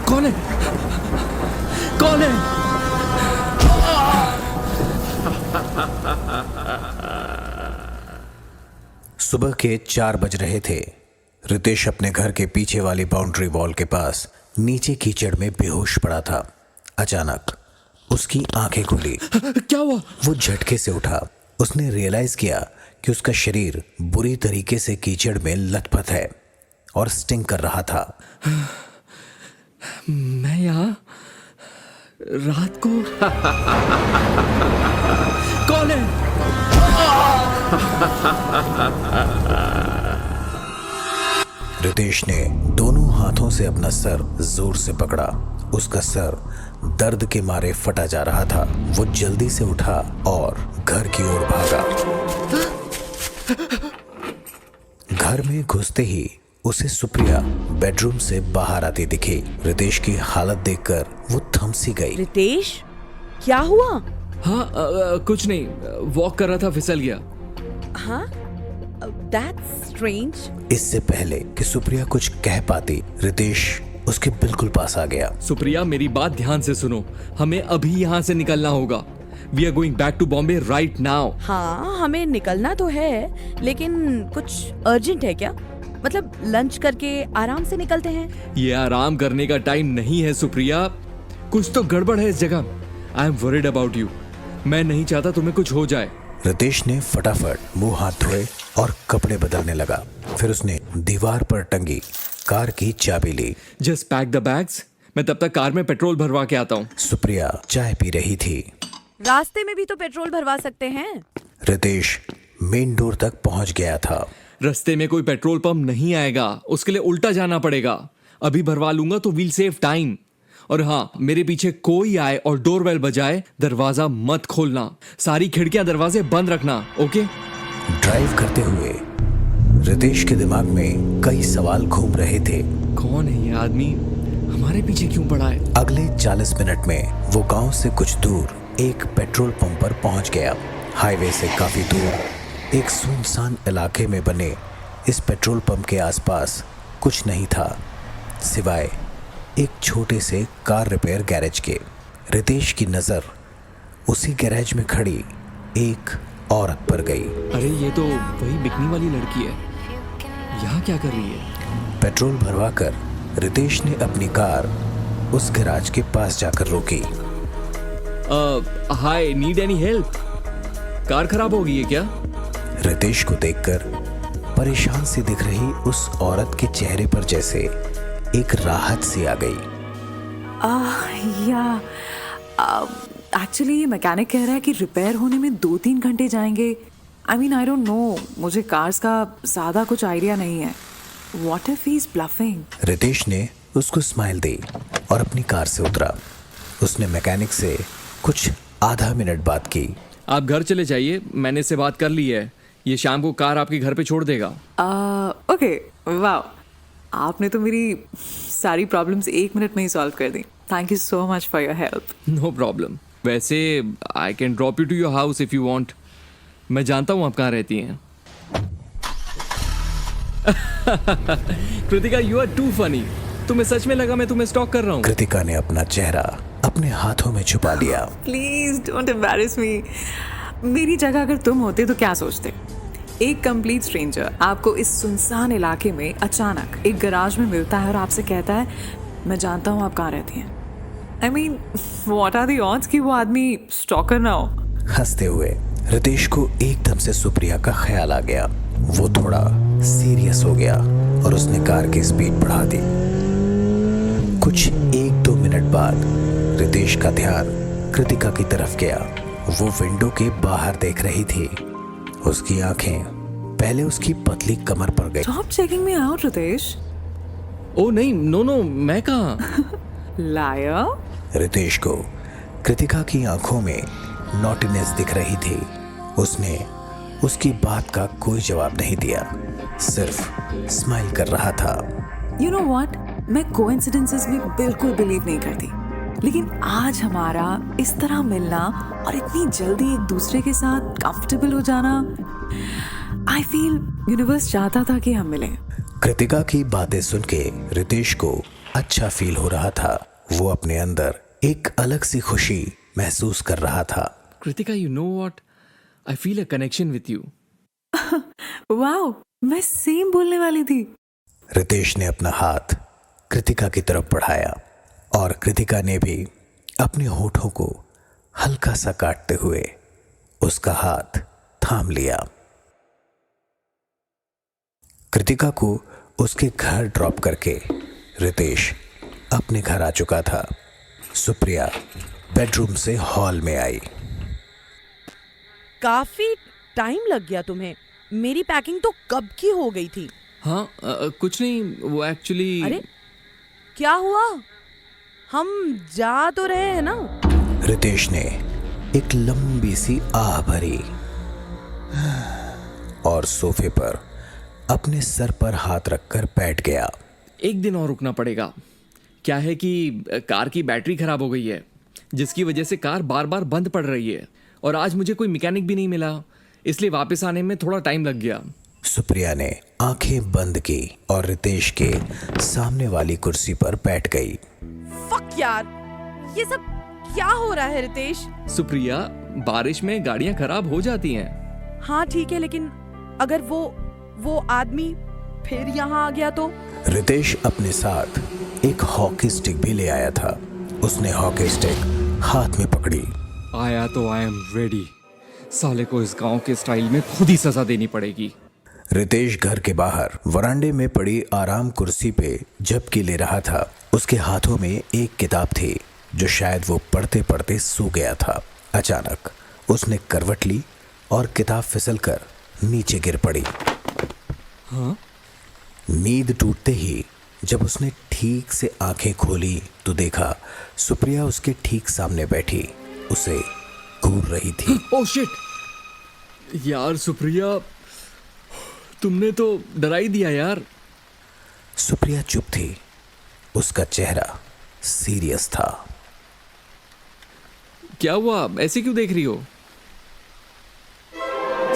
कौन है? कौन है? सुबह के 4 बज रहे थे। रितेश अपने घर के पीछे वाली बाउंड्री वॉल के पास नीचे कीचड़ में बेहोश पड़ा था। अचानक उसकी आंखें खुली। क्या हुआ? वो झटके से उठा। उसने रियलाइज किया कि उसका शरीर बुरी तरीके से कीचड़ में लथपथ है और स्टिंग कर रहा था। मैं यहाँ रात को कौन है? रितेश ने दोनों हाथों से अपना सर जोर से पकड़ा। उसका सर दर्द के मारे फटा जा रहा था। वो जल्दी से उठा और घर की ओर भागा। घर में घुसते ही उसे सुप्रिया बेडरूम से बाहर आती दिखी। रितेश की हालत देखकर वो थम सी गई। रितेश, क्या हुआ? हाँ, कुछ नहीं, वॉक कर रहा था, फिसल गया। हाँ, दैट्स स्ट्रेंज। इससे पहले कि सुप्रिया कुछ कह पाती, रितेश उसके बिल्कुल पास आ गया। सुप्रिया, मेरी बात ध्यान से सुनो। हमें अभी यहाँ से निकलना होगा। We are going back to Bombay right now. हाँ, हमें निकलना तो है, लेकिन कुछ अर्जेंट है क्या? मतलब लंच करके आराम से निकलते हैं। ये आराम करने का टाइम नहीं है सुप्रिया। कुछ तो गड़बड़ है इस जगह। I am worried about you. मैं नहीं चाहता तुम्हें कुछ हो जाए। रितेश ने फटाफट मुंह हाथ धोए और कपड़े बदलने लगा। फिर उसने दीवार पर टंगी कार की चाबी ली। Just pack the bags. मैं तब तक कार में पेट्रोल भरवा के आता हूँ। सुप्रिया चाय पी रही थी। रास्ते में भी तो पेट्रोल भरवा सकते हैं। रितेश मेन डोर तक पहुंच गया था। रास्ते में कोई पेट्रोल पंप नहीं आएगा, उसके लिए उल्टा जाना पड़ेगा। अभी भरवा लूंगा तो वील सेव टाइम। और हाँ, मेरे पीछे कोई आए और डोरबेल बजाए, दरवाजा मत खोलना। सारी खिड़कियां दरवाजे बंद रखना, ओके? ड्राइव करते हुए रितेश के दिमाग में कई सवाल घूम रहे थे। कौन है ये आदमी? हमारे पीछे क्यों पड़ा है? अगले 40 मिनट में वो गांव से कुछ दूर एक पेट्रोल पंप पर पहुंच गया। हाईवे से काफी दूर एक सुनसान इलाके में बने इस पेट्रोल पंप के आसपास कुछ नहीं था सिवाय एक छोटे से कार रिपेयर गैरेज के। रितेश की नजर उसी गैरेज में खड़ी एक औरत पर गई। अरे ये तो वही बिकनी वाली लड़की है। यहाँ क्या कर रही है? पेट्रोल भरवाकर रितेश ने अपनी कार उस गैराज के पास जाकर रोकी। हाय, नीड एनी हेल्प? कार खराब हो गई है क्या? रितेश को देखकर परेशान सी दिख रही उस औरत के चेहरे पर जैसे एक राहत सी आ गई। एक्चुअली ये मैकेनिक कह रहा है कि रिपेयर होने में 2-3 घंटे जाएंगे। आई डोंट नो, मुझे कार्स का ज़्यादा कुछ आइडिया नहीं है। What if he is bluffing? Ritesh ने उसको स्माइल दी और अपनी कार से उतरा। उसने मैकेनिक से कुछ आधा मिनट बात की। आप घर चले जाइए, मैंने इससे बात कर ली है। ये शाम को कार आपके घर पे छोड़ देगा। ओके, वाह, आपने तो मेरी सारी प्रॉब्लम्स 1 मिनट में ही सॉल्व कर दी। Thank you so much for your help. No problem. वैसे I can drop you to your house if you want. मैं जानता हूँ आप कहाँ रहती हैं। Kritika, you are too funny. तुम्हें सच में लगा मैं तुम्हें स्टॉक कर रहा हूँ? कृतिका ने अपना चेहरा अपने हाथों में छुपा लिया। प्लीज डोंट एम्बैरेस मी। मेरी जगह अगर तुम होते तो क्या सोचते? एक कंप्लीट स्ट्रेंजर आपको इस सुनसान इलाके में अचानक एक गैराज में मिलता है और आपसे कहता है, मैं जानता हूँ आप कहाँ रहती हैं। I mean, what are the odds कि वो आदमी स्टॉकर ना हो? हंसते हुए रितेश को एकदम से सुप्रिया का ख्याल आ गया। वो थोड़ा सीरियस हो गया और उसने कार की स्पीड बढ़ा दी। कुछ 1-2 मिनट बाद रितेश का ध्यान कृतिका की तरफ गया। वो विंडो के बाहर देख रही थी। उसकी आंखें पहले उसकी पतली कमर पर गई। Stop checking me out Ritesh. ओ नहीं, नो, मैं कहाँ? लायर। रितेश को कृतिका की आंखों में नॉटीनेस दिख रही थी। उसने उसकी बात का कोई जवाब नहीं दिया, सिर्फ स्माइल कर रहा था। यू नो व्हाट, मैं कोइंसिडेंसेस में बिल्कुल बिलीव नहीं करती, लेकिन आज हमारा इस तरह मिलना और इतनी जल्दी एक दूसरे के साथ कंफर्टेबल हो जाना, आई फील यूनिवर्स चाहता था कि हम मिलें। कृतिका की बातें सुन के रितेश को अच्छा फील हो रहा था। वो अपने अंदर एक अलग सी खुशी महसूस कर रहा था। Kritika, you know what? I feel a connection with you. Wow, मैं सेम बोलने वाली थी। रितेश ने अपना हाथ कृतिका की तरफ बढ़ाया और कृतिका ने भी अपने होठों को हल्का सा काटते हुए उसका हाथ थाम लिया। कृतिका को उसके घर ड्रॉप करके रितेश अपने घर आ चुका था। सुप्रिया बेडरूम से हॉल में आई। काफी टाइम लग गया तुम्हें। मेरी पैकिंग तो कब की हो गई थी। हाँ, कुछ नहीं, वो एक्चुअली। अरे क्या हुआ? हम जा तो रहे हैं ना? रितेश ने एक लंबी सी आह भरी और सोफे पर अपने सर पर हाथ रखकर बैठ गया। एक दिन और रुकना पड़ेगा। क्या है कि कार की बैटरी खराब हो गई है, जिसकी वजह से कार बार बार बंद पड़ रही है, और आज मुझे कोई मैकेनिक भी नहीं मिला, इसलिए वापस आने में थोड़ा टाइम लग गया। सुप्रिया ने आंखें बंद की और रितेश के सामने वाली कुर्सी पर बैठ गई। फक यार, ये सब क्या हो रहा है रितेश? सुप्रिया, बारिश में गाड़ियां खराब हो जाती हैं। हाँ ठीक है, लेकिन अगर वो आदमी फिर यहाँ आ गया तो? रितेश अपने साथ एक हॉकी स्टिक भी ले आया था। उसने हॉकी स्टिक हाथ में पकड़ी। आया तो आई एम रेडी। साले को इस गांव के स्टाइल में खुद ही सजा देनी पड़ेगी। रितेश घर के बाहर वरांडे में पड़ी आराम कुर्सी पे झपकी ले रहा था। उसके हाथों में एक किताब थी जो शायद वो पढ़ते पढ़ते सो गया था। अचानक उसने करवट ली और किताब फिसलकर नीचे गिर पड़ी। हाँ? नींद टूटते ही जब उसने ठीक से आंखें खोली तो देखा सुप्रिया उसके ठीक सामने बैठी उसे घूर रही थी। Oh shit! यार सुप्रिया, तुमने तो डरा ही दिया यार। सुप्रिया चुप थी। उसका चेहरा सीरियस था। क्या हुआ? ऐसे क्यों देख रही हो?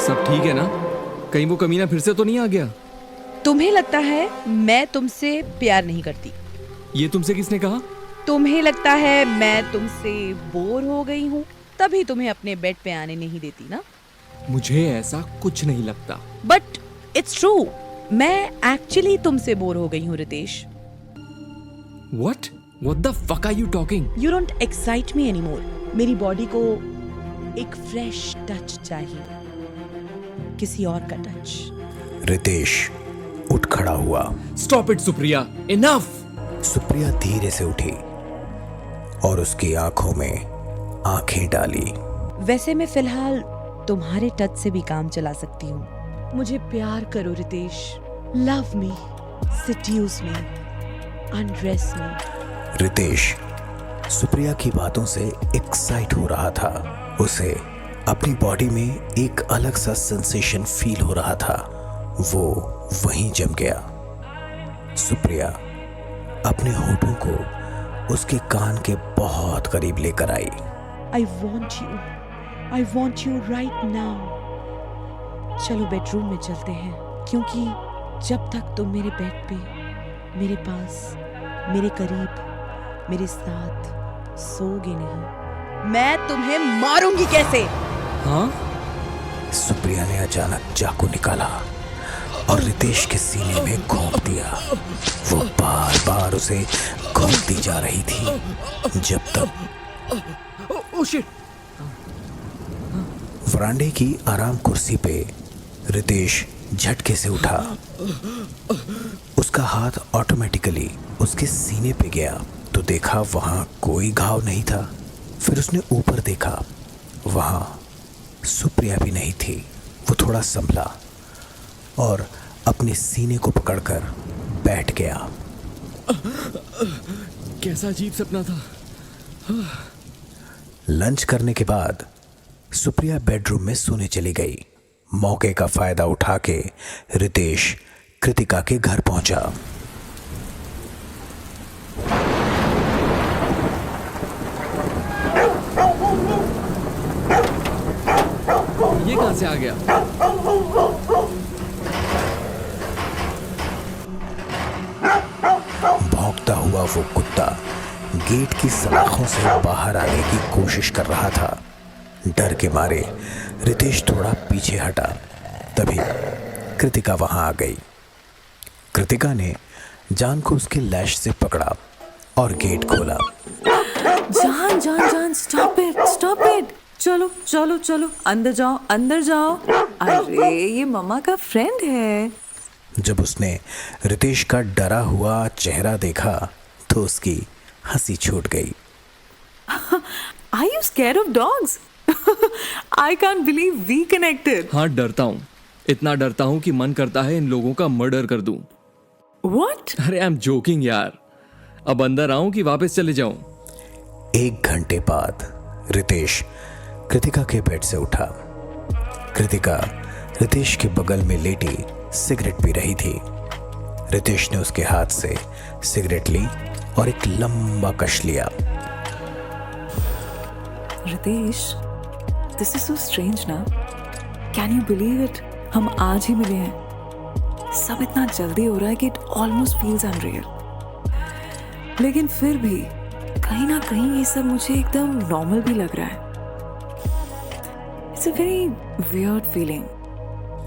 सब ठीक है ना? कहीं वो कमीना फिर से तो नहीं आ गया? तुम्हें लगता है मैं तुमसे प्यार नहीं करती? ये तुमसे किसने कहा? तुम्हें लगता है मैं तुमसे बोर हो गई हूँ, तभी तुम्हें अपने बेड पे आने नहीं देती ना? मुझे ऐसा कुछ नहीं लगता। बट इट्स ट्रू, मैं एक्चुअली तुमसे बोर हो गई हूँ Ritesh. What? What the fuck are you talking? You don't excite me anymore. मेरी बॉडी को एक फ्रेश टच चाहिए, किसी और का टच। रितेश उठ खड़ा हुआ। Stop it, Supriya! Enough! Supriya धीरे से उठी और उसकी आंखों में आंखें डाली। वैसे मैं फिलहाल तुम्हारे टच से भी काम चला सकती हूँ। मुझे प्यार करो रितेश, लव मी, सेड्यूस मी, अनड्रेस मी। रितेश सुप्रिया की बातों से एक्साइट हो रहा था। उसे अपनी बॉडी में एक अलग सा सेंसेशन फील हो रहा था। वो वहीं जम गया। सुप्रिया अपने होठों को उसके कान के बहुत करीब लेकर आई। I want you right now। चलो बेडरूम में चलते हैं, क्योंकि जब तक तुम मेरे बेड पे, मेरे पास, मेरे करीब, मेरे साथ सोगे नहीं, मैं तुम्हें मारूंगी कैसे? हाँ? सुप्रिया ने अचानक चाकू निकाला और रितेश के सीने में घोंप दिया। वो बार बार उसे घोंपती जा रही थी जब तक Oh shit! वरांडे की आराम कुर्सी पे रितेश झटके से उठा। उसका हाथ ऑटोमेटिकली उसके सीने पे गया तो देखा वहां कोई घाव नहीं था। फिर उसने ऊपर देखा, वहां सुप्रिया भी नहीं थी। वो थोड़ा संभला और अपने सीने को पकड़कर बैठ गया। कैसा अजीब सपना था। लंच करने के बाद सुप्रिया बेडरूम में सोने चली गई। मौके का फायदा उठा के रितेश कृतिका के घर पहुंचा। ये कहां से आ गया? भागता हुआ वो कुत्ता गेट की सलाखों से बाहर आने की कोशिश कर रहा था। डर के मारे रितेश थोड़ा पीछे हटा। तभी कृतिका वहां आ गई। कृतिका ने जान को उसके लैश से पकड़ा और गेट खोला। जान जान जान, स्टॉप इट, चलो चलो चलो, अंदर जाओ। अरे ये मम्मा का फ्रेंड है। जब उसने रितेश का डरा हुआ चेहरा देखा तो उसकी हंसी छूट गई। Are you scared of dogs? I can't believe we connected. हाँ, डरता हूँ, इतना डरता हूँ कि मन करता है इन लोगों का मर्डर कर दूं। What? अरे आई एम जोकिंग यार। अब अंदर आऊं कि वापस चले जाऊं? 1 घंटे बाद रितेश कृतिका के बेड से उठा। कृतिका रितेश के बगल में लेटी सिगरेट पी रही थी। रितेश ने उसके हाथ से सिगरेट ली और एक लंबा कश लिया। Ritesh, this is so strange ना? Can you believe it? हम आज ही मिले हैं। सब इतना जल्दी हो रहा है कि it almost feels unreal. लेकिन फिर भी कहीं ना कहीं ये सब मुझे एकदम नॉर्मल भी लग रहा है। It's a very weird feeling.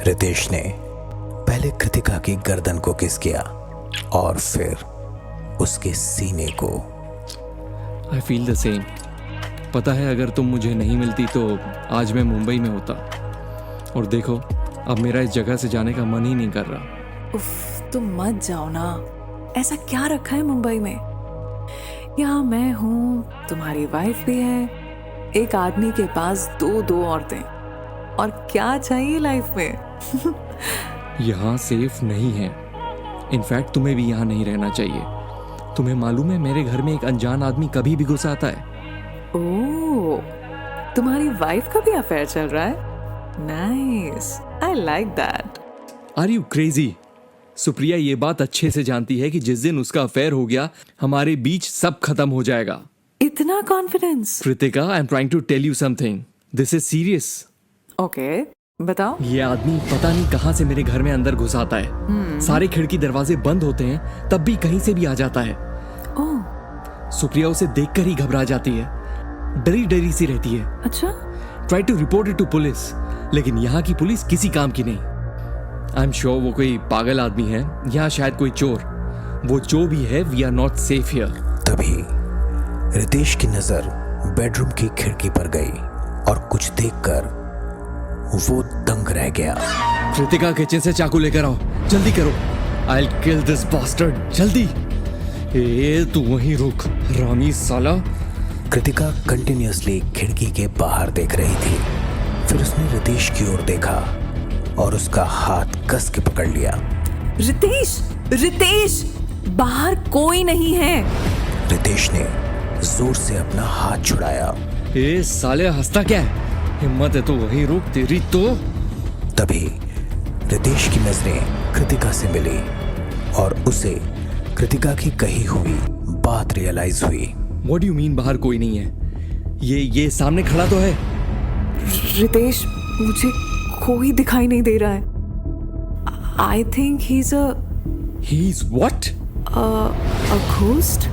Ritesh ने पहले कृतिका की गर्दन को किस किया और फिर उसके सीने को। I feel the same. पता है, अगर तुम मुझे नहीं मिलती तो आज मैं मुंबई में होता। और देखो, अब मेरा इस जगह से जाने का मन ही नहीं कर रहा। उफ, तुम मत जाओ ना। ऐसा क्या रखा है मुंबई में? यहाँ मैं हूँ, तुम्हारी वाइफ भी है, एक आदमी के पास दो औरतें, और क्या चाहिए लाइफ में? यहाँ सेफ नहीं है। इनफैक्ट तुम्हें भी यहाँ नहीं रहना चाहिए। तुम्हें मालूम है, मेरे घर में एक अनजान आदमी कभी भी घुस आता है। ओह, तुम्हारी वाइफ का भी अफेयर चल रहा है? Nice, I like that. Are you crazy? Supriya ये बात अच्छे से जानती है कि जिस दिन उसका अफेयर हो गया, हमारे बीच सब खत्म हो जाएगा। इतना confidence? Kritika, I am trying to tell you something. This is serious. Okay, बताओ। ये आदमी पता नहीं कहां से मेरे घर में अंदर घुस आता है। सारे खिड़की दरवाजे बंद होते हैं, तब भी कहीं से भी आ जाता है। ओह, सुप्रिया उसे देखकर ही घबरा जाती है, डरी डरी सी रहती है। अच्छा। Try to report it to police, लेकिन यहाँ की पुलिस किसी काम की नहीं। आई एम श्योर वो कोई पागल आदमी है, या शायद कोई चोर। वो जो भी है, we are not safe here. तभी रितेश की नजर बेडरूम की खिड़की पर गई और कुछ देखकर वो दंग रह गया। कृतिका, किचन से चाकू लेकर आओ, जल्दी करो। I will kill this bastard, जल्दी। ए, तू वहीं रुक, रामी साला। कृतिका कंटिन्यूअसली खिड़की के बाहर देख रही थी। फिर उसने रितेश की ओर देखा और उसका हाथ कस के पकड़ लिया। रितेश, बाहर कोई नहीं है। रितेश ने जोर से अपना हाथ छुड़ाया। ए साले, हंसता क्या है? हिम्मत है तो वहीं रुक, तेरी तो। तभी रितेश की नजरें कृतिका से मिली और उसे कृतिका की कही हुई बात रियलाइज हुई। What do you mean बाहर कोई नहीं है? ये सामने खड़ा तो है। रितेश, मुझे कोई दिखाई नहीं दे रहा है। I think He's what? a ghost.